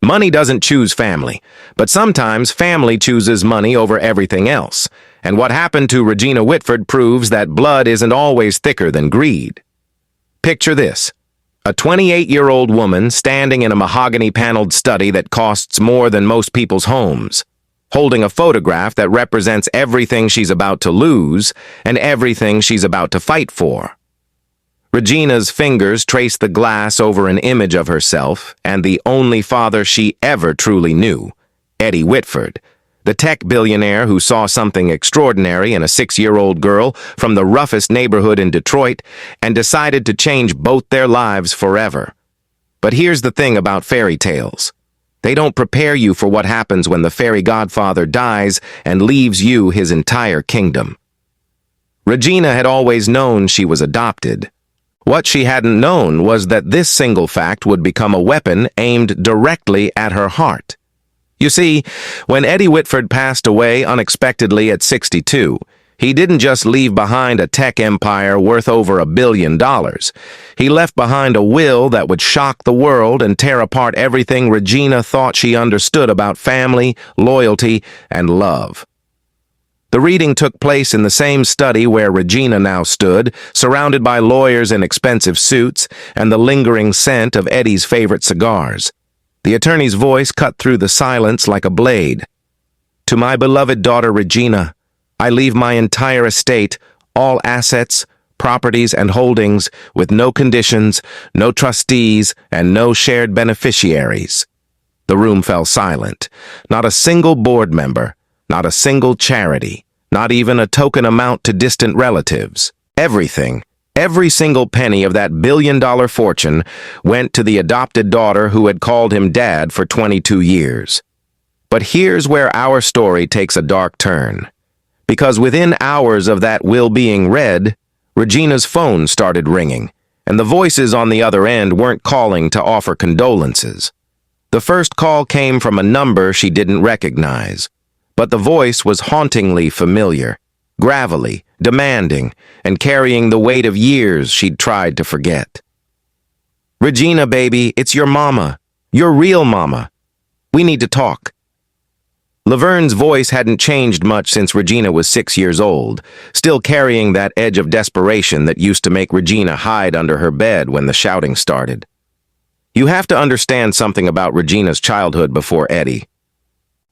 Money doesn't choose family, but sometimes family chooses money over everything else. And what happened to Regina Whitford proves that blood isn't always thicker than greed. Picture this. A 28-year-old woman standing in a mahogany-paneled study that costs more than most people's homes, holding a photograph that represents everything she's about to lose and everything she's about to fight for. Regina's fingers trace the glass over an image of herself and the only father she ever truly knew, Eddie Whitford, the tech billionaire who saw something extraordinary in a 6-year-old girl from the roughest neighborhood in Detroit and decided to change both their lives forever. But here's the thing about fairy tales. They don't prepare you for what happens when the fairy godfather dies and leaves you his entire kingdom. Regina had always known she was adopted. What she hadn't known was that this single fact would become a weapon aimed directly at her heart. You see, when Eddie Whitford passed away unexpectedly at 62, he didn't just leave behind a tech empire worth over $1 billion. He left behind a will that would shock the world and tear apart everything Regina thought she understood about family, loyalty, and love. The reading took place in the same study where Regina now stood, surrounded by lawyers in expensive suits and the lingering scent of Eddie's favorite cigars. The attorney's voice cut through the silence like a blade. "To my beloved daughter Regina, I leave my entire estate, all assets, properties, and holdings, with no conditions, no trustees, and no shared beneficiaries." The room fell silent. Not a single board member, not a single charity, not even a token amount to distant relatives. Everything, every single penny of that billion-dollar fortune went to the adopted daughter who had called him dad for 22 years. But here's where our story takes a dark turn. Because within hours of that will being read, Regina's phone started ringing, and the voices on the other end weren't calling to offer condolences. The first call came from a number she didn't recognize, but the voice was hauntingly familiar, gravelly, demanding, and carrying the weight of years she'd tried to forget. "Regina, baby, it's your mama. Your real mama. We need to talk." Laverne's voice hadn't changed much since Regina was 6 years old, still carrying that edge of desperation that used to make Regina hide under her bed when the shouting started. You have to understand something about Regina's childhood before Eddie.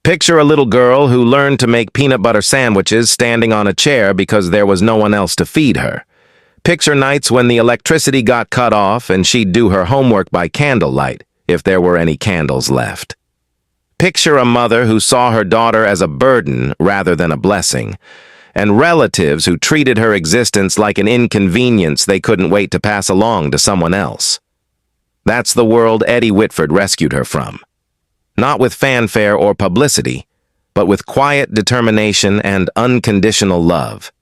Picture a little girl who learned to make peanut butter sandwiches standing on a chair because there was no one else to feed her. Picture nights when the electricity got cut off and she'd do her homework by candlelight, if there were any candles left. Picture a mother who saw her daughter as a burden rather than a blessing, and relatives who treated her existence like an inconvenience they couldn't wait to pass along to someone else. That's the world Eddie Whitford rescued her from. Not with fanfare or publicity, but with quiet determination and unconditional love.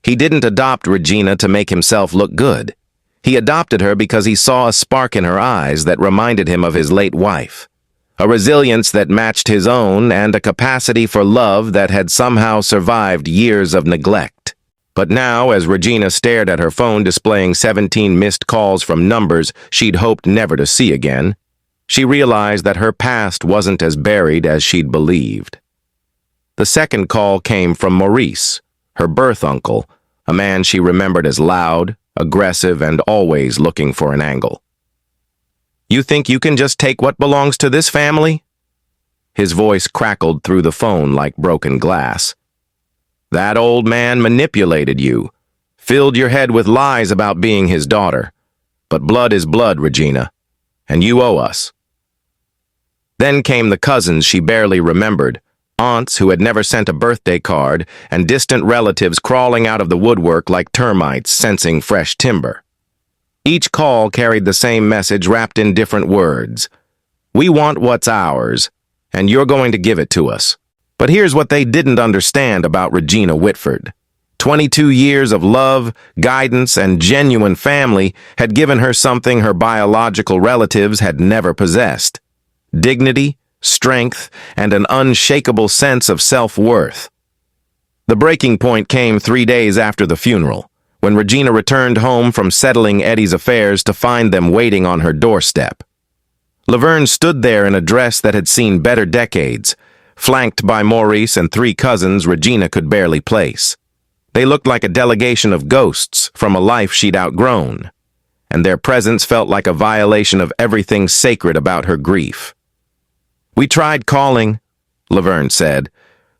He didn't adopt Regina to make himself look good. He adopted her because he saw a spark in her eyes that reminded him of his late wife, a resilience that matched his own and a capacity for love that had somehow survived years of neglect. But now, as Regina stared at her phone displaying 17 missed calls from numbers she'd hoped never to see again, she realized that her past wasn't as buried as she'd believed. The second call came from Maurice, her birth uncle, a man she remembered as loud, aggressive, and always looking for an angle. "You think you can just take what belongs to this family?" His voice crackled through the phone like broken glass. "That old man manipulated you, filled your head with lies about being his daughter. But blood is blood, Regina, and you owe us." Then came the cousins she barely remembered, aunts who had never sent a birthday card, and distant relatives crawling out of the woodwork like termites sensing fresh timber. Each call carried the same message wrapped in different words. "We want what's ours, and you're going to give it to us." But here's what they didn't understand about Regina Whitford. 22 years of love, guidance, and genuine family had given her something her biological relatives had never possessed: dignity, strength, and an unshakable sense of self-worth. The breaking point came 3 days after the funeral, when Regina returned home from settling Eddie's affairs to find them waiting on her doorstep. Laverne stood there in a dress that had seen better decades, flanked by Maurice and three cousins Regina could barely place. They looked like a delegation of ghosts from a life she'd outgrown, and their presence felt like a violation of everything sacred about her grief. "We tried calling," Laverne said,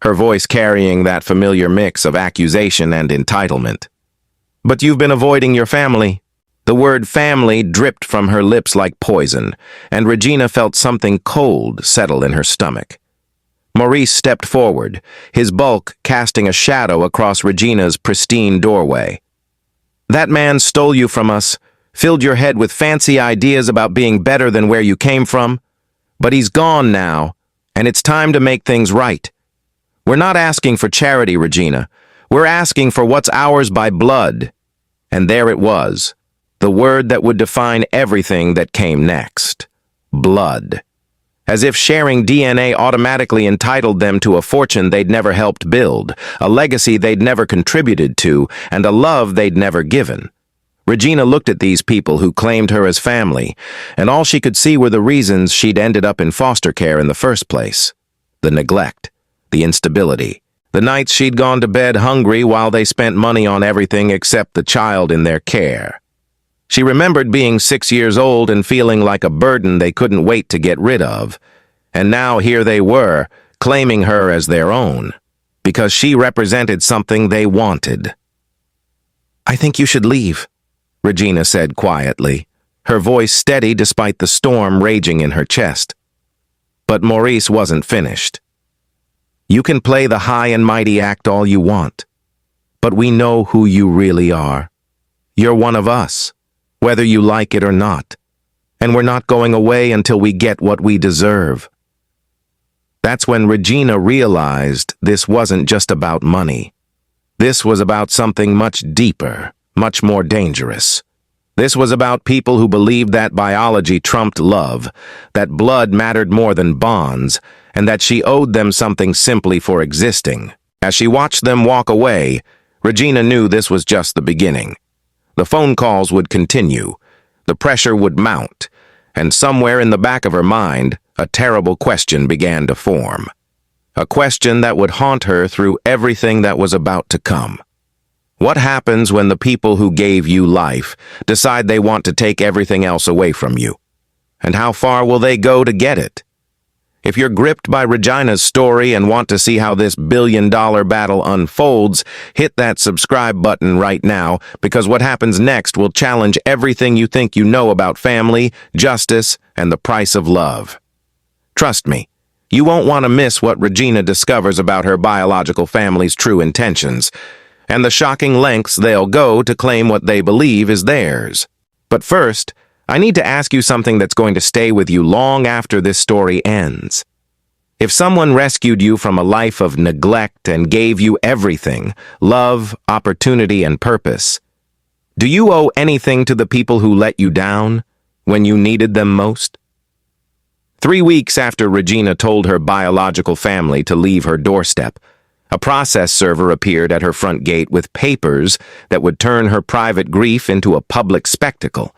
her voice carrying that familiar mix of accusation and entitlement. "But you've been avoiding your family." The word family dripped from her lips like poison, and Regina felt something cold settle in her stomach. Maurice stepped forward, his bulk casting a shadow across Regina's pristine doorway. "That man stole you from us, filled your head with fancy ideas about being better than where you came from. But he's gone now, and it's time to make things right. We're not asking for charity, Regina. We're asking for what's ours by blood." And there it was, the word that would define everything that came next. Blood. As if sharing DNA automatically entitled them to a fortune they'd never helped build, a legacy they'd never contributed to, and a love they'd never given. Regina looked at these people who claimed her as family, and all she could see were the reasons she'd ended up in foster care in the first place. The neglect, the instability, the nights she'd gone to bed hungry while they spent money on everything except the child in their care. She remembered being 6 years old and feeling like a burden they couldn't wait to get rid of. And now here they were, claiming her as their own, because she represented something they wanted. "I think you should leave," Regina said quietly, her voice steady despite the storm raging in her chest. But Maurice wasn't finished. "You can play the high and mighty act all you want, but we know who you really are. You're one of us, whether you like it or not, and we're not going away until we get what we deserve." That's when Regina realized this wasn't just about money. This was about something much deeper, much more dangerous. This was about people who believed that biology trumped love, that blood mattered more than bonds, and that she owed them something simply for existing. As she watched them walk away, Regina knew this was just the beginning. The phone calls would continue, the pressure would mount, and somewhere in the back of her mind, a terrible question began to form. A question that would haunt her through everything that was about to come. What happens when the people who gave you life decide they want to take everything else away from you? And how far will they go to get it? If you're gripped by Regina's story and want to see how this billion-dollar battle unfolds, hit that subscribe button right now, because what happens next will challenge everything you think you know about family, justice, and the price of love. Trust me, you won't want to miss what Regina discovers about her biological family's true intentions, and the shocking lengths they'll go to claim what they believe is theirs. But first, I need to ask you something that's going to stay with you long after this story ends. If someone rescued you from a life of neglect and gave you everything, love, opportunity, and purpose, do you owe anything to the people who let you down when you needed them most? 3 weeks after Regina told her biological family to leave her doorstep, a process server appeared at her front gate with papers that would turn her private grief into a public spectacle.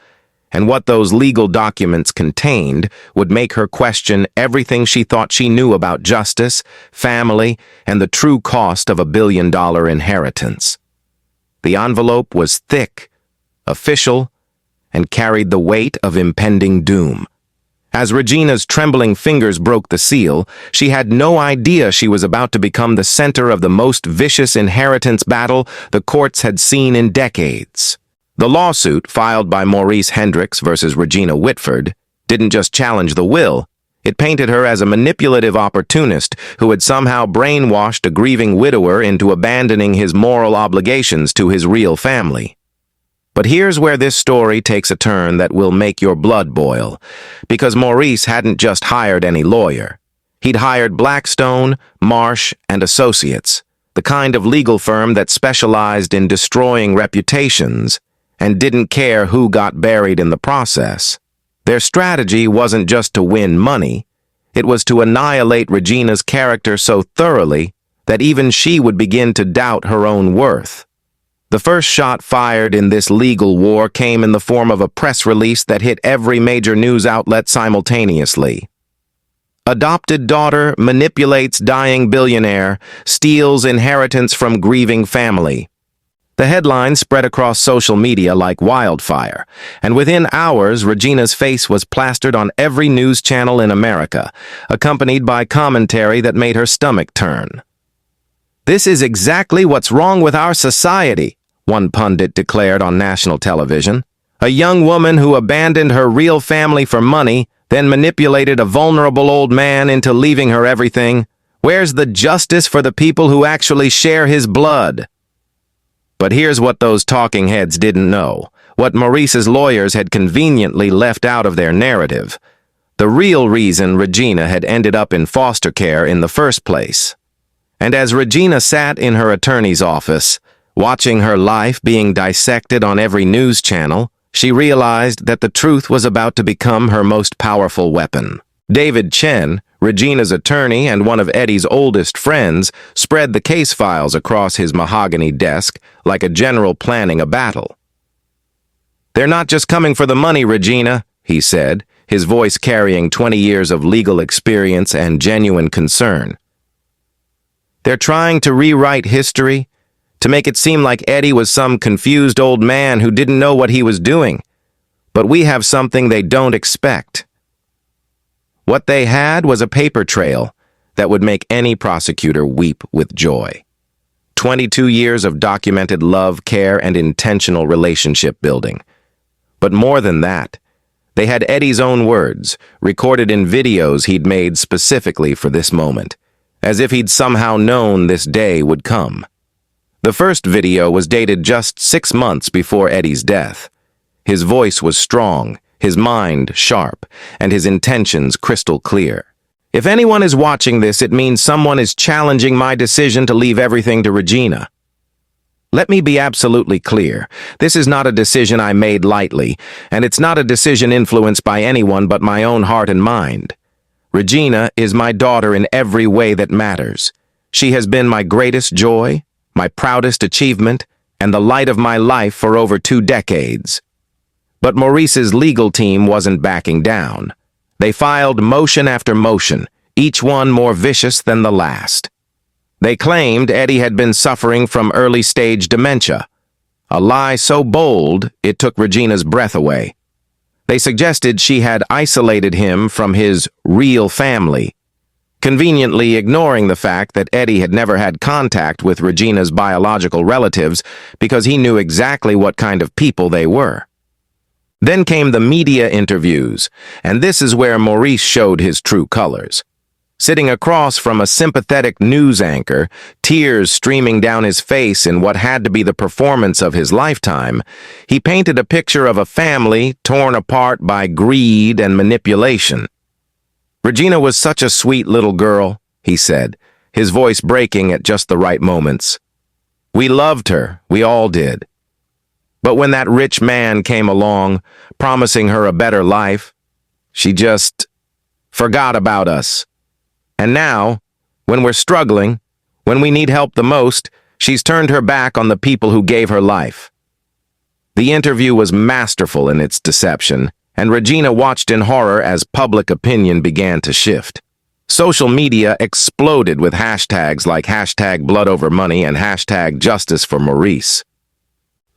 And what those legal documents contained would make her question everything she thought she knew about justice, family, and the true cost of a billion-dollar inheritance. The envelope was thick, official, and carried the weight of impending doom. As Regina's trembling fingers broke the seal, she had no idea she was about to become the center of the most vicious inheritance battle the courts had seen in decades. The lawsuit, filed by Maurice Hendricks versus Regina Whitford, didn't just challenge the will, it painted her as a manipulative opportunist who had somehow brainwashed a grieving widower into abandoning his moral obligations to his real family. But here's where this story takes a turn that will make your blood boil, because Maurice hadn't just hired any lawyer. He'd hired Blackstone, Marsh, and Associates, the kind of legal firm that specialized in destroying reputations and didn't care who got buried in the process. Their strategy wasn't just to win money, it was to annihilate Regina's character so thoroughly that even she would begin to doubt her own worth. The first shot fired in this legal war came in the form of a press release that hit every major news outlet simultaneously. Adopted daughter manipulates dying billionaire, steals inheritance from grieving family. The headline spread across social media like wildfire, and within hours, Regina's face was plastered on every news channel in America, accompanied by commentary that made her stomach turn. "This is exactly what's wrong with our society," one pundit declared on national television. "A young woman who abandoned her real family for money, then manipulated a vulnerable old man into leaving her everything. Where's the justice for the people who actually share his blood?" But here's what those talking heads didn't know, what Maurice's lawyers had conveniently left out of their narrative. The real reason Regina had ended up in foster care in the first place. And as Regina sat in her attorney's office, watching her life being dissected on every news channel, she realized that the truth was about to become her most powerful weapon. David Chen, Regina's attorney and one of Eddie's oldest friends, spread the case files across his mahogany desk like a general planning a battle. "They're not just coming for the money, Regina," he said, his voice carrying 20 years of legal experience and genuine concern. "They're trying to rewrite history, to make it seem like Eddie was some confused old man who didn't know what he was doing. But we have something they don't expect." What they had was a paper trail that would make any prosecutor weep with joy. 22 years of documented love, care, and intentional relationship building. But more than that, they had Eddie's own words, recorded in videos he'd made specifically for this moment, as if he'd somehow known this day would come. The first video was dated just 6 months before Eddie's death. His voice was strong, his mind sharp, and his intentions crystal clear. "If anyone is watching this, it means someone is challenging my decision to leave everything to Regina. Let me be absolutely clear. This is not a decision I made lightly, and it's not a decision influenced by anyone but my own heart and mind. Regina is my daughter in every way that matters. She has been my greatest joy, my proudest achievement, and the light of my life for over 2 decades. But Maurice's legal team wasn't backing down. They filed motion after motion, each one more vicious than the last. They claimed Eddie had been suffering from early-stage dementia, a lie so bold it took Regina's breath away. They suggested she had isolated him from his real family, conveniently ignoring the fact that Eddie had never had contact with Regina's biological relatives because he knew exactly what kind of people they were. Then came the media interviews, and this is where Maurice showed his true colors. Sitting across from a sympathetic news anchor, tears streaming down his face in what had to be the performance of his lifetime, he painted a picture of a family torn apart by greed and manipulation. "Regina was such a sweet little girl," he said, his voice breaking at just the right moments. "We loved her, we all did. But when that rich man came along, promising her a better life, she just forgot about us. And now, when we're struggling, when we need help the most, she's turned her back on the people who gave her life." The interview was masterful in its deception, and Regina watched in horror as public opinion began to shift. Social media exploded with hashtags like #BloodOverMoney and #JusticeForMaurice.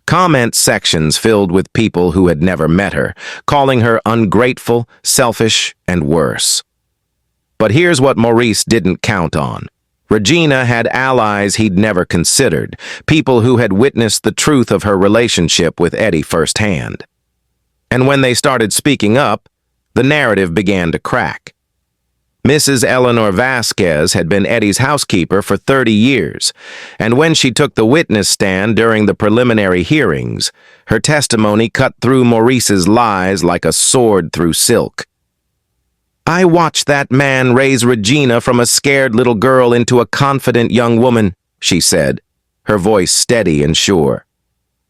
Comment sections filled with people who had never met her, calling her ungrateful, selfish, and worse. But here's what Maurice didn't count on. Regina had allies he'd never considered, people who had witnessed the truth of her relationship with Eddie firsthand. And when they started speaking up, the narrative began to crack. Mrs. Eleanor Vasquez had been Eddie's housekeeper for 30 years, and when she took the witness stand during the preliminary hearings, her testimony cut through Maurice's lies like a sword through silk. "I watched that man raise Regina from a scared little girl into a confident young woman," she said, her voice steady and sure.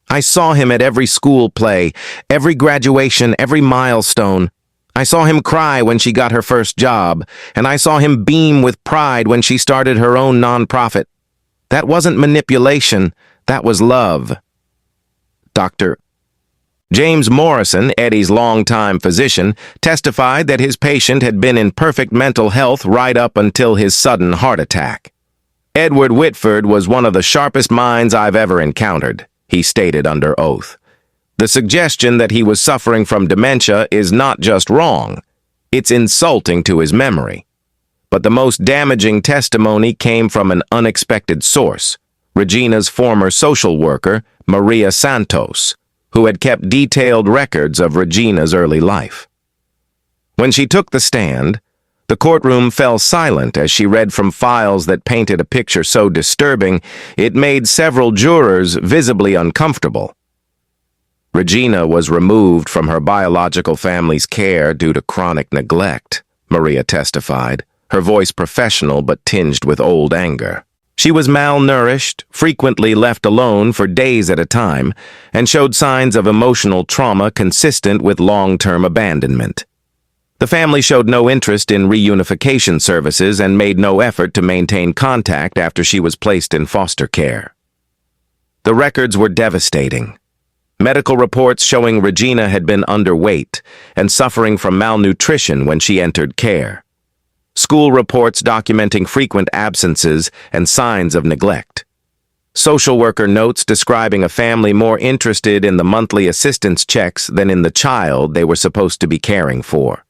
"I saw him at every school play, every graduation, every milestone. I saw him cry when she got her first job, and I saw him beam with pride when she started her own nonprofit. That wasn't manipulation, that was love." Dr. James Morrison, Eddie's longtime physician, testified that his patient had been in perfect mental health right up until his sudden heart attack. Edward Whitford was one of the sharpest minds I've ever encountered, he stated under oath. The suggestion that he was suffering from dementia is not just wrong, it's insulting to his memory. But the most damaging testimony came from an unexpected source, Regina's former social worker, Maria Santos, who had kept detailed records of Regina's early life. When she took the stand, the courtroom fell silent as she read from files that painted a picture so disturbing it made several jurors visibly uncomfortable. Regina was removed from her biological family's care due to chronic neglect, Maria testified, her voice professional but tinged with old anger. She was malnourished, frequently left alone for days at a time, and showed signs of emotional trauma consistent with long-term abandonment. The family showed no interest in reunification services and made no effort to maintain contact after she was placed in foster care. The records were devastating. Medical reports showing Regina had been underweight and suffering from malnutrition when she entered care. School reports documenting frequent absences and signs of neglect. Social worker notes describing a family more interested in the monthly assistance checks than in the child they were supposed to be caring for.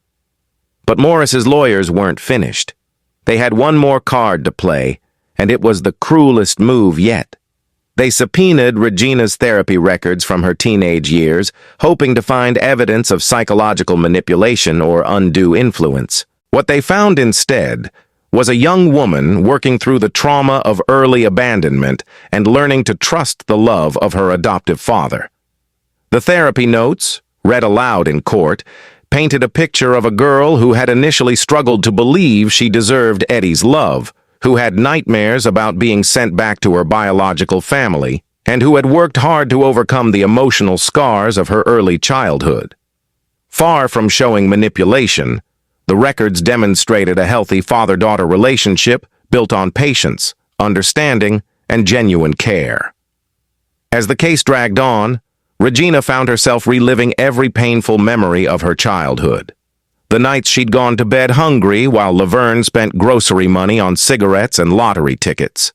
But Morris's lawyers weren't finished. They had one more card to play, and it was the cruelest move yet. They subpoenaed Regina's therapy records from her teenage years, hoping to find evidence of psychological manipulation or undue influence. What they found instead was a young woman working through the trauma of early abandonment and learning to trust the love of her adoptive father. The therapy notes, read aloud in court, painted a picture of a girl who had initially struggled to believe she deserved Eddie's love, who had nightmares about being sent back to her biological family, and who had worked hard to overcome the emotional scars of her early childhood. Far from showing manipulation, the records demonstrated a healthy father-daughter relationship built on patience, understanding, and genuine care. As the case dragged on, Regina found herself reliving every painful memory of her childhood. The nights she'd gone to bed hungry while Laverne spent grocery money on cigarettes and lottery tickets.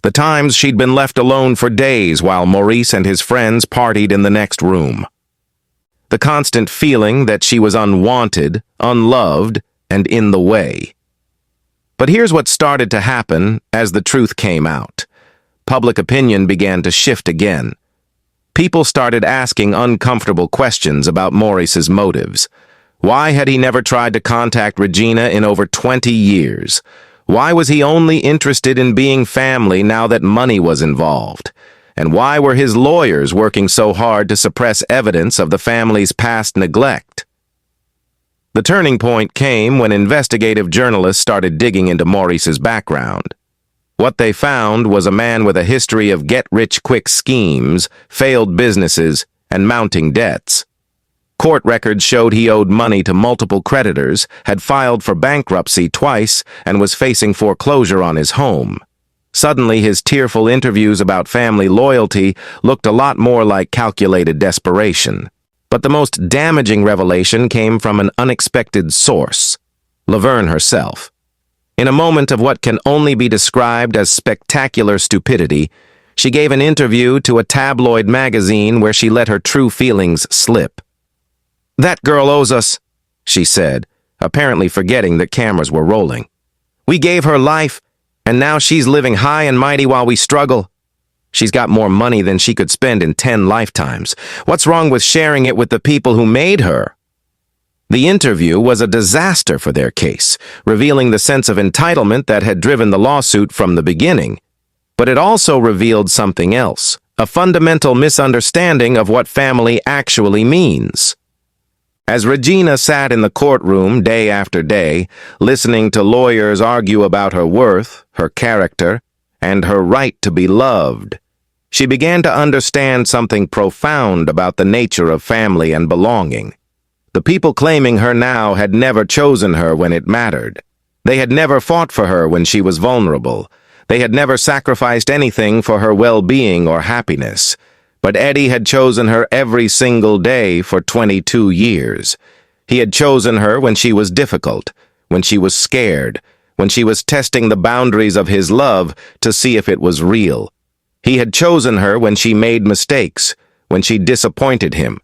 The times she'd been left alone for days while Maurice and his friends partied in the next room. The constant feeling that she was unwanted, unloved, and in the way. But here's what started to happen as the truth came out. Public opinion began to shift again. People started asking uncomfortable questions about Maurice's motives. Why had he never tried to contact Regina in over 20 years? Why was he only interested in being family now that money was involved? And why were his lawyers working so hard to suppress evidence of the family's past neglect? The turning point came when investigative journalists started digging into Maurice's background. What they found was a man with a history of get-rich-quick schemes, failed businesses, and mounting debts. Court records showed he owed money to multiple creditors, had filed for bankruptcy twice, and was facing foreclosure on his home. Suddenly, his tearful interviews about family loyalty looked a lot more like calculated desperation. But the most damaging revelation came from an unexpected source, Laverne herself. In a moment of what can only be described as spectacular stupidity, she gave an interview to a tabloid magazine where she let her true feelings slip. "That girl owes us," she said, apparently forgetting that cameras were rolling. "We gave her life, and now she's living high and mighty while we struggle. She's got more money than she could spend in 10 lifetimes. What's wrong with sharing it with the people who made her?" The interview was a disaster for their case, revealing the sense of entitlement that had driven the lawsuit from the beginning. But it also revealed something else, a fundamental misunderstanding of what family actually means. As Regina sat in the courtroom day after day, listening to lawyers argue about her worth, her character, and her right to be loved, she began to understand something profound about the nature of family and belonging. The people claiming her now had never chosen her when it mattered. They had never fought for her when she was vulnerable. They had never sacrificed anything for her well-being or happiness. But Eddie had chosen her every single day for 22 years. He had chosen her when she was difficult, when she was scared, when she was testing the boundaries of his love to see if it was real. He had chosen her when she made mistakes, when she disappointed him,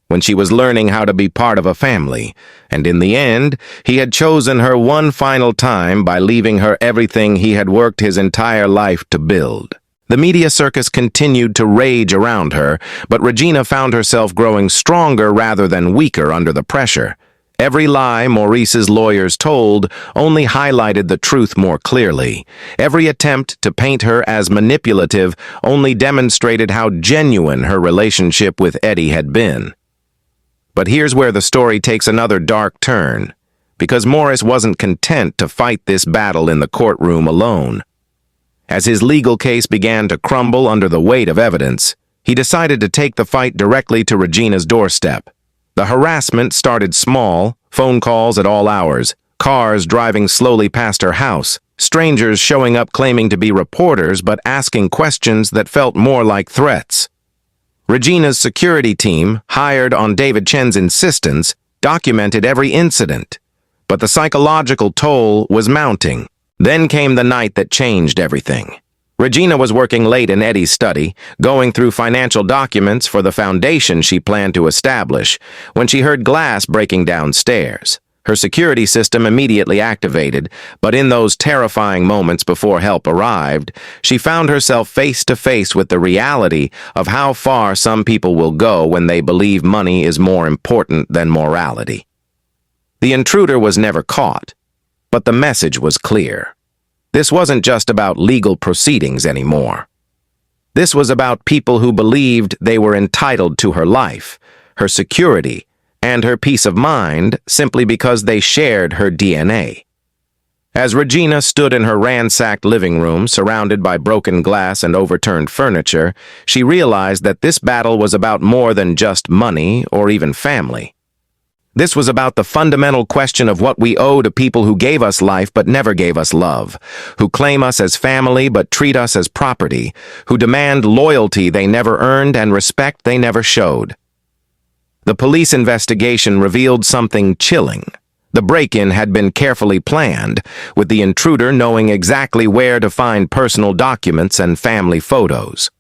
when she was learning how to be part of a family, and in the end, he had chosen her one final time by leaving her everything he had worked his entire life to build. The media circus continued to rage around her, but Regina found herself growing stronger rather than weaker under the pressure. Every lie Maurice's lawyers told only highlighted the truth more clearly. Every attempt to paint her as manipulative only demonstrated how genuine her relationship with Eddie had been. But here's where the story takes another dark turn, because Maurice wasn't content to fight this battle in the courtroom alone. As his legal case began to crumble under the weight of evidence, he decided to take the fight directly to Regina's doorstep. The harassment started small, phone calls at all hours, cars driving slowly past her house, strangers showing up claiming to be reporters but asking questions that felt more like threats. Regina's security team, hired on David Chen's insistence, documented every incident, but the psychological toll was mounting. Then came the night that changed everything. Regina was working late in Eddie's study, going through financial documents for the foundation she planned to establish, when she heard glass breaking downstairs. Her security system immediately activated, but in those terrifying moments before help arrived, she found herself face to face with the reality of how far some people will go when they believe money is more important than morality. The intruder was never caught, but the message was clear. This wasn't just about legal proceedings anymore. This was about people who believed they were entitled to her life, her security, and her peace of mind simply because they shared her DNA. As Regina stood in her ransacked living room, surrounded by broken glass and overturned furniture, she realized that this battle was about more than just money or even family. This was about the fundamental question of what we owe to people who gave us life but never gave us love, who claim us as family but treat us as property, who demand loyalty they never earned and respect they never showed. The police investigation revealed something chilling. The break-in had been carefully planned, with the intruder knowing exactly where to find personal documents and family photos.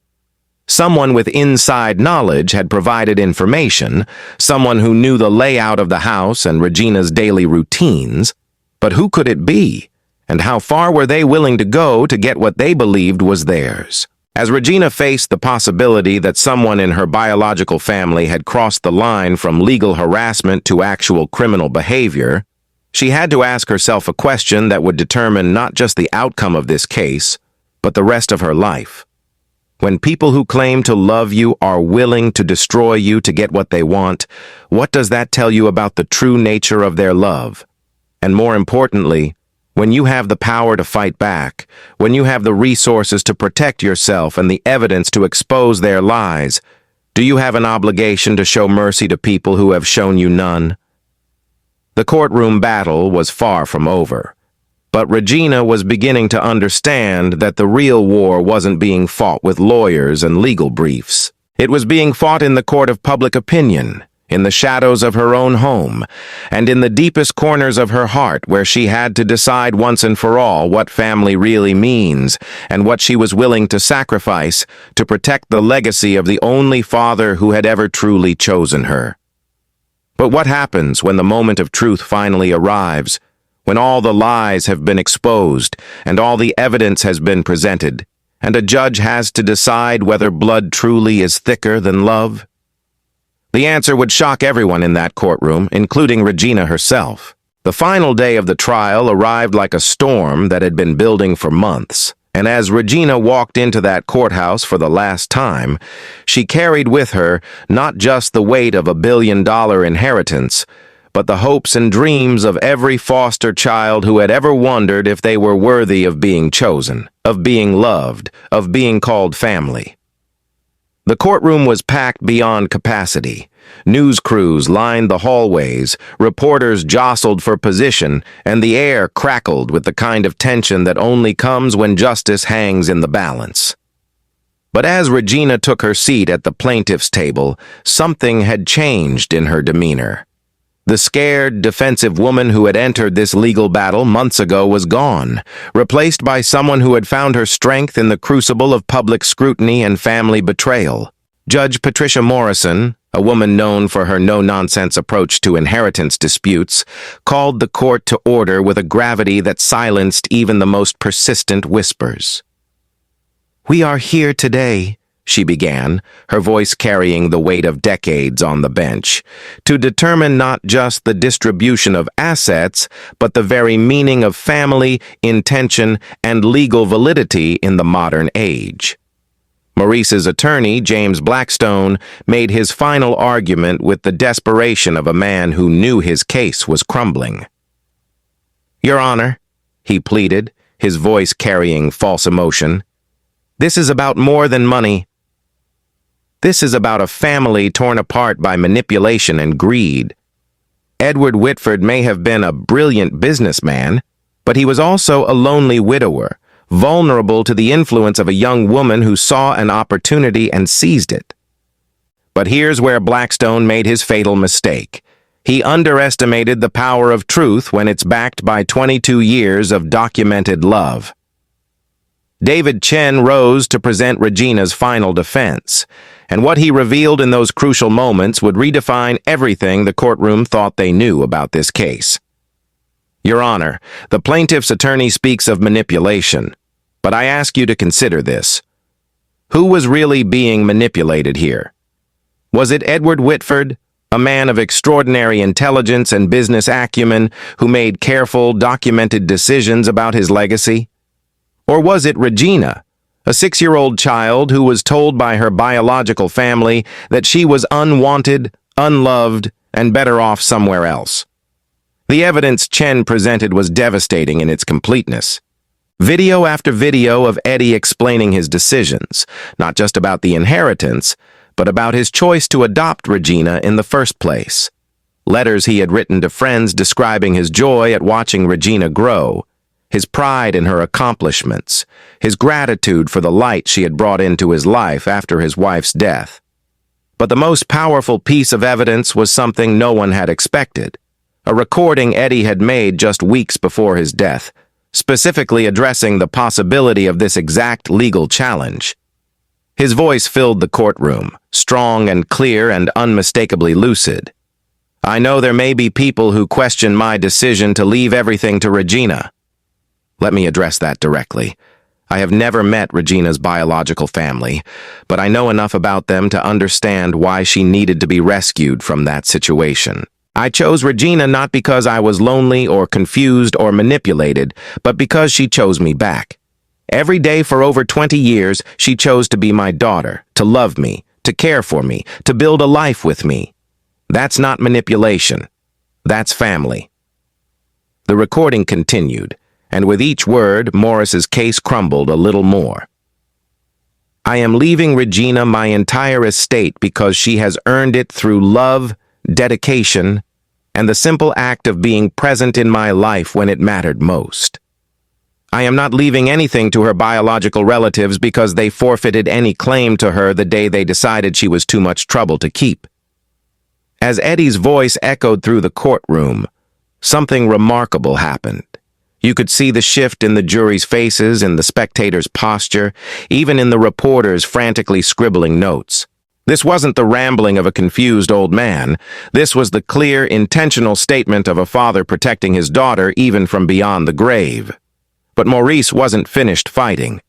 Someone with inside knowledge had provided information, someone who knew the layout of the house and Regina's daily routines. But who could it be? And how far were they willing to go to get what they believed was theirs? As Regina faced the possibility that someone in her biological family had crossed the line from legal harassment to actual criminal behavior, she had to ask herself a question that would determine not just the outcome of this case, but the rest of her life. When people who claim to love you are willing to destroy you to get what they want, what does that tell you about the true nature of their love? And more importantly, when you have the power to fight back, when you have the resources to protect yourself and the evidence to expose their lies, do you have an obligation to show mercy to people who have shown you none? The courtroom battle was far from over. But Regina was beginning to understand that the real war wasn't being fought with lawyers and legal briefs. It was being fought in the court of public opinion, in the shadows of her own home, and in the deepest corners of her heart where she had to decide once and for all what family really means and what she was willing to sacrifice to protect the legacy of the only father who had ever truly chosen her. But what happens when the moment of truth finally arrives? When all the lies have been exposed and all the evidence has been presented, and a judge has to decide whether blood truly is thicker than love? The answer would shock everyone in that courtroom, including Regina herself. The final day of the trial arrived like a storm that had been building for months, and as Regina walked into that courthouse for the last time, she carried with her not just the weight of $1 billion inheritance, but the hopes and dreams of every foster child who had ever wondered if they were worthy of being chosen, of being loved, of being called family. The courtroom was packed beyond capacity. News crews lined the hallways, reporters jostled for position, and the air crackled with the kind of tension that only comes when justice hangs in the balance. But as Regina took her seat at the plaintiff's table, something had changed in her demeanor. The scared, defensive woman who had entered this legal battle months ago was gone, replaced by someone who had found her strength in the crucible of public scrutiny and family betrayal. Judge Patricia Morrison, a woman known for her no-nonsense approach to inheritance disputes, called the court to order with a gravity that silenced even the most persistent whispers. "We are here today," she began, her voice carrying the weight of decades on the bench, "to determine not just the distribution of assets, but the very meaning of family, intention, and legal validity in the modern age." Maurice's attorney, James Blackstone, made his final argument with the desperation of a man who knew his case was crumbling. "Your Honor," he pleaded, his voice carrying false emotion, "this is about more than money. This is about a family torn apart by manipulation and greed. Edward Whitford may have been a brilliant businessman, but he was also a lonely widower, vulnerable to the influence of a young woman who saw an opportunity and seized it. But here's where Blackstone made his fatal mistake. He underestimated the power of truth when it's backed by 22 years of documented love. David Chen rose to present Regina's final defense, and what he revealed in those crucial moments would redefine everything the courtroom thought they knew about this case. "Your Honor, the plaintiff's attorney speaks of manipulation, but I ask you to consider this. Who was really being manipulated here? Was it Edward Whitford, a man of extraordinary intelligence and business acumen who made careful, documented decisions about his legacy? Or was it Regina, a 6-year-old child who was told by her biological family that she was unwanted, unloved, and better off somewhere else?" The evidence Chen presented was devastating in its completeness. Video after video of Eddie explaining his decisions, not just about the inheritance, but about his choice to adopt Regina in the first place. Letters he had written to friends describing his joy at watching Regina grow, his pride in her accomplishments, his gratitude for the light she had brought into his life after his wife's death. But the most powerful piece of evidence was something no one had expected. A recording Eddie had made just weeks before his death, specifically addressing the possibility of this exact legal challenge. His voice filled the courtroom, strong and clear and unmistakably lucid. "I know there may be people who question my decision to leave everything to Regina. Let me address that directly. I have never met Regina's biological family, but I know enough about them to understand why she needed to be rescued from that situation. I chose Regina not because I was lonely or confused or manipulated, but because she chose me back. Every day for over 20 years, she chose to be my daughter, to love me, to care for me, to build a life with me. That's not manipulation. That's family." The recording continued, and with each word, Morris's case crumbled a little more. "I am leaving Regina my entire estate because she has earned it through love, dedication, and the simple act of being present in my life when it mattered most. I am not leaving anything to her biological relatives because they forfeited any claim to her the day they decided she was too much trouble to keep." As Eddie's voice echoed through the courtroom, something remarkable happened. You could see the shift in the jury's faces, in the spectators' posture, even in the reporters frantically scribbling notes. This wasn't the rambling of a confused old man. This was the clear, intentional statement of a father protecting his daughter even from beyond the grave. But Maurice wasn't finished fighting.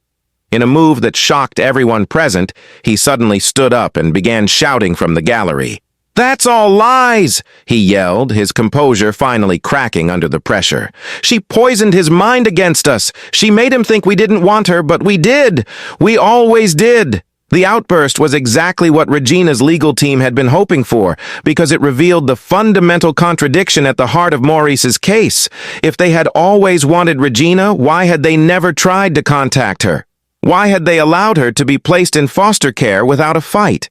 In a move that shocked everyone present, he suddenly stood up and began shouting from the gallery. "That's all lies!" he yelled, his composure finally cracking under the pressure. "She poisoned his mind against us. She made him think we didn't want her, but we did. We always did." The outburst was exactly what Regina's legal team had been hoping for, because it revealed the fundamental contradiction at the heart of Maurice's case. If they had always wanted Regina, why had they never tried to contact her? Why had they allowed her to be placed in foster care without a fight?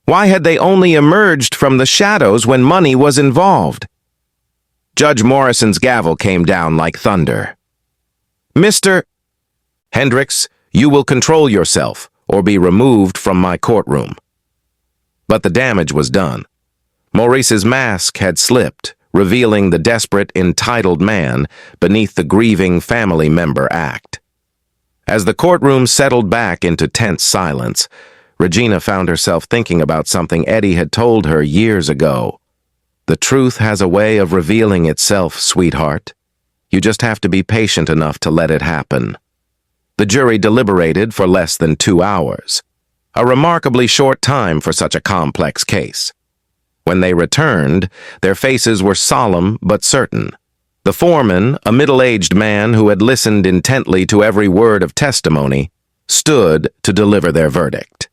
Why had they only emerged from the shadows when money was involved? Judge Morrison's gavel came down like thunder. "Mr. Hendricks, you will control yourself, or be removed from my courtroom. But the damage was done. Maurice's mask had slipped, revealing the desperate, entitled man beneath the grieving family member act. As the courtroom settled back into tense silence, Regina found herself thinking about something Eddie had told her years ago. The truth has a way of revealing itself, sweetheart. You just have to be patient enough to let it happen. The jury deliberated for less than 2 hours, a remarkably short time for such a complex case. When they returned, their faces were solemn but certain. The foreman, a middle-aged man who had listened intently to every word of testimony, stood to deliver their verdict.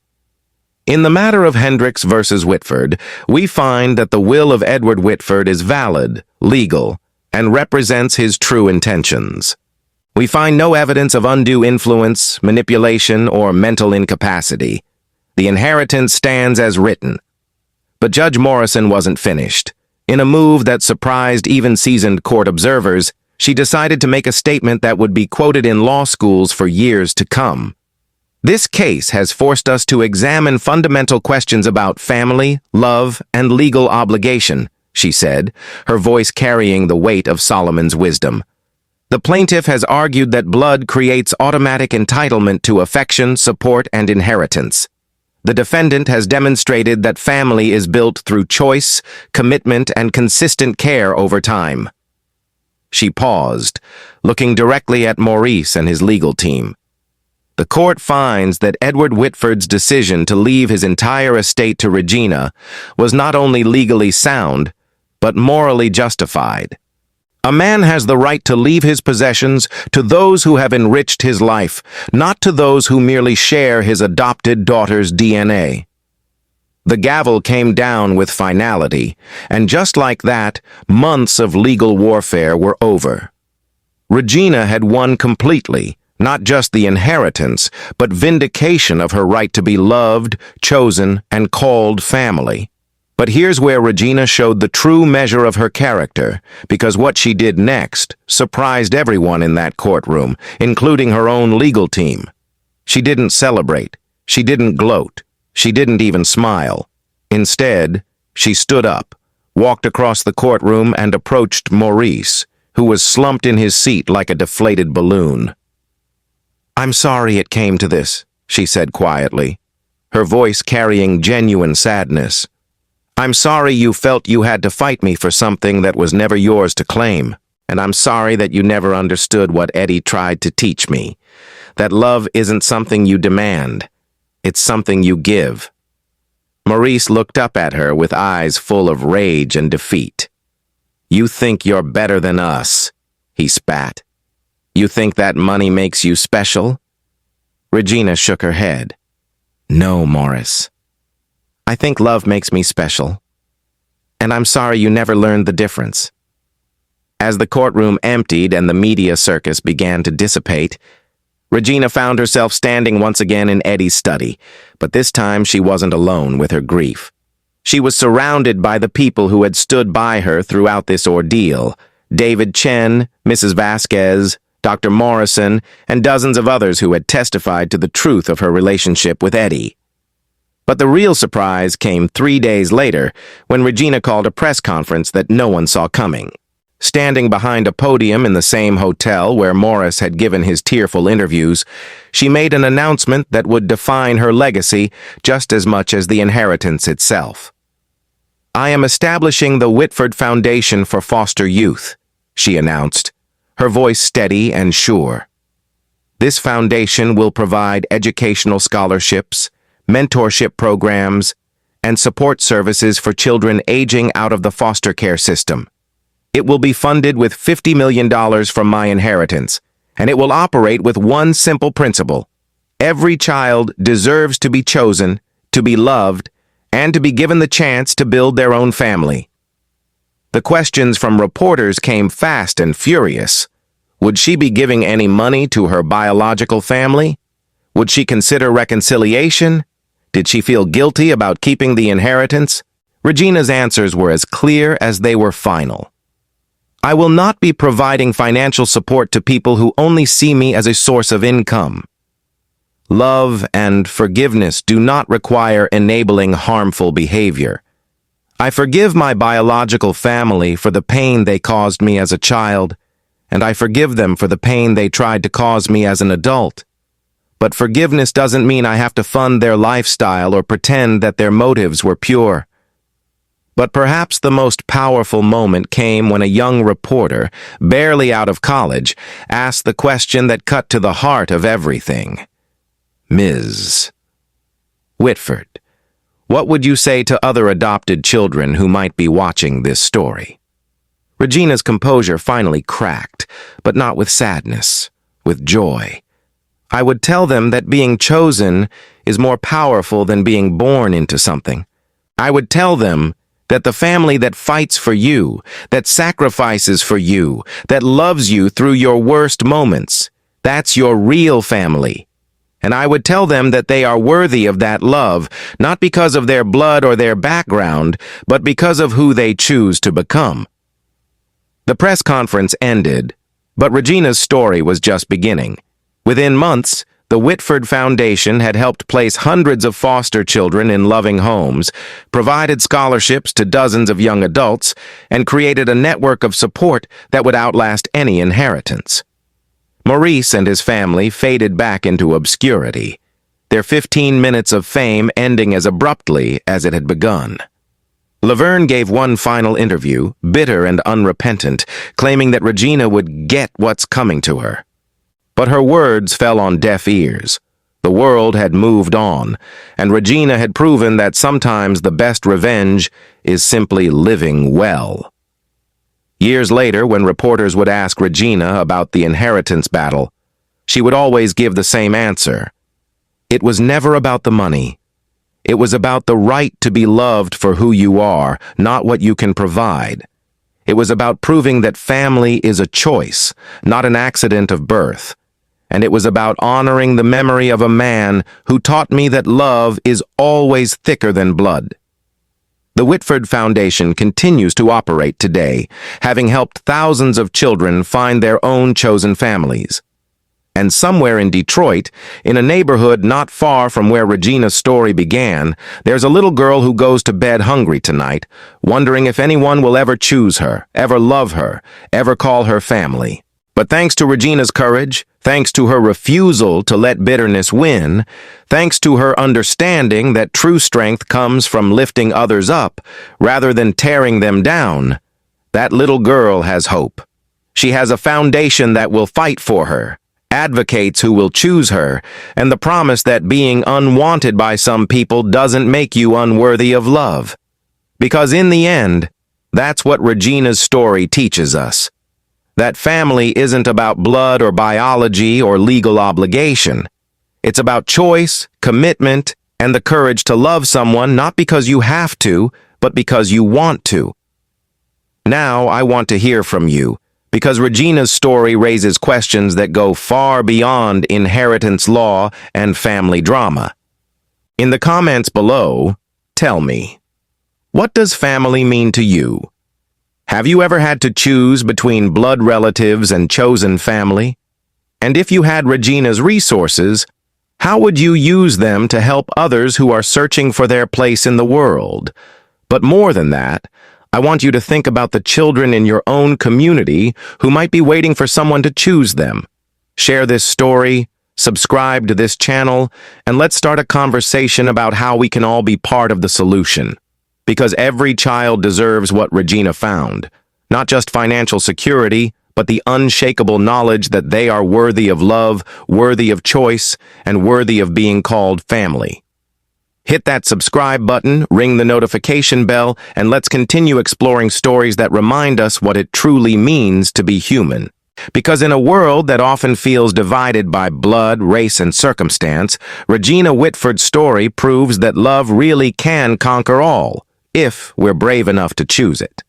In the matter of Hendricks versus Whitford, we find that the will of Edward Whitford is valid, legal, and represents his true intentions. We find no evidence of undue influence, manipulation, or mental incapacity. The inheritance stands as written. But Judge Morrison wasn't finished. In a move that surprised even seasoned court observers, she decided to make a statement that would be quoted in law schools for years to come. This case has forced us to examine fundamental questions about family, love, and legal obligation, she said, her voice carrying the weight of Solomon's wisdom. The plaintiff has argued that blood creates automatic entitlement to affection, support, and inheritance. The defendant has demonstrated that family is built through choice, commitment, and consistent care over time. She paused, looking directly at Maurice and his legal team. The court finds that Edward Whitford's decision to leave his entire estate to Regina was not only legally sound, but morally justified. A man has the right to leave his possessions to those who have enriched his life, not to those who merely share his adopted daughter's DNA. The gavel came down with finality, and just like that, months of legal warfare were over. Regina had won completely, not just the inheritance, but vindication of her right to be loved, chosen, and called family. But here's where Regina showed the true measure of her character, because what she did next surprised everyone in that courtroom, including her own legal team. She didn't celebrate. She didn't gloat. She didn't even smile. Instead, she stood up, walked across the courtroom, and approached Maurice, who was slumped in his seat like a deflated balloon. "I'm sorry it came to this," she said quietly, her voice carrying genuine sadness. "I'm sorry you felt you had to fight me for something that was never yours to claim, and I'm sorry that you never understood what Eddie tried to teach me, that love isn't something you demand, it's something you give." Maurice looked up at her with eyes full of rage and defeat. "You think you're better than us," he spat. "You think that money makes you special?" Regina shook her head. "No, Maurice. I think love makes me special. And I'm sorry you never learned the difference." As the courtroom emptied and the media circus began to dissipate, Regina found herself standing once again in Eddie's study, but this time she wasn't alone with her grief. She was surrounded by the people who had stood by her throughout this ordeal: David Chen, Mrs. Vasquez, Dr. Morrison, and dozens of others who had testified to the truth of her relationship with Eddie. But the real surprise came 3 days later, when Regina called a press conference that no one saw coming. Standing behind a podium in the same hotel where Morris had given his tearful interviews, she made an announcement that would define her legacy just as much as the inheritance itself. "I am establishing the Whitford Foundation for Foster Youth," she announced, her voice steady and sure. "This foundation will provide educational scholarships, mentorship programs, and support services for children aging out of the foster care system. It will be funded with $50 million from my inheritance, and it will operate with one simple principle: every child deserves to be chosen, to be loved, and to be given the chance to build their own family." The questions from reporters came fast and furious. Would she be giving any money to her biological family? Would she consider reconciliation? Did she feel guilty about keeping the inheritance? Regina's answers were as clear as they were final. "I will not be providing financial support to people who only see me as a source of income." Love and forgiveness do not require enabling harmful behavior. I forgive my biological family for the pain they caused me as a child, and I forgive them for the pain they tried to cause me as an adult. But forgiveness doesn't mean I have to fund their lifestyle or pretend that their motives were pure. But perhaps the most powerful moment came when a young reporter, barely out of college, asked the question that cut to the heart of everything. Ms. Whitford, what would you say to other adopted children who might be watching this story? Regina's composure finally cracked, but not with sadness, with joy. I would tell them that being chosen is more powerful than being born into something. I would tell them that the family that fights for you, that sacrifices for you, that loves you through your worst moments, that's your real family. And I would tell them that they are worthy of that love, not because of their blood or their background, but because of who they choose to become. The press conference ended, but Regina's story was just beginning. Within months, the Whitford Foundation had helped place hundreds of foster children in loving homes, provided scholarships to dozens of young adults, and created a network of support that would outlast any inheritance. Maurice and his family faded back into obscurity, their 15 minutes of fame ending as abruptly as it had begun. Laverne gave one final interview, bitter and unrepentant, claiming that Regina would get what's coming to her. But her words fell on deaf ears. The world had moved on, and Regina had proven that sometimes the best revenge is simply living well. Years later, when reporters would ask Regina about the inheritance battle, she would always give the same answer. It was never about the money. It was about the right to be loved for who you are, not what you can provide. It was about proving that family is a choice, not an accident of birth. And it was about honoring the memory of a man who taught me that love is always thicker than blood. The Whitford Foundation continues to operate today, having helped thousands of children find their own chosen families. And somewhere in Detroit, in a neighborhood not far from where Regina's story began, there's a little girl who goes to bed hungry tonight, wondering if anyone will ever choose her, ever love her, ever call her family. But thanks to Regina's courage, thanks to her refusal to let bitterness win, thanks to her understanding that true strength comes from lifting others up rather than tearing them down, that little girl has hope. She has a foundation that will fight for her, advocates who will choose her, and the promise that being unwanted by some people doesn't make you unworthy of love. Because in the end, that's what Regina's story teaches us. That family isn't about blood or biology or legal obligation. It's about choice, commitment, and the courage to love someone not because you have to, but because you want to. Now I want to hear from you, because Regina's story raises questions that go far beyond inheritance law and family drama. In the comments below, tell me, what does family mean to you? Have you ever had to choose between blood relatives and chosen family? And if you had Regina's resources, how would you use them to help others who are searching for their place in the world? But more than that, I want you to think about the children in your own community who might be waiting for someone to choose them. Share this story, subscribe to this channel, and let's start a conversation about how we can all be part of the solution. Because every child deserves what Regina found, not just financial security, but the unshakable knowledge that they are worthy of love, worthy of choice, and worthy of being called family. Hit that subscribe button, ring the notification bell, and let's continue exploring stories that remind us what it truly means to be human. Because in a world that often feels divided by blood, race, and circumstance, Regina Whitford's story proves that love really can conquer all, if we're brave enough to choose it.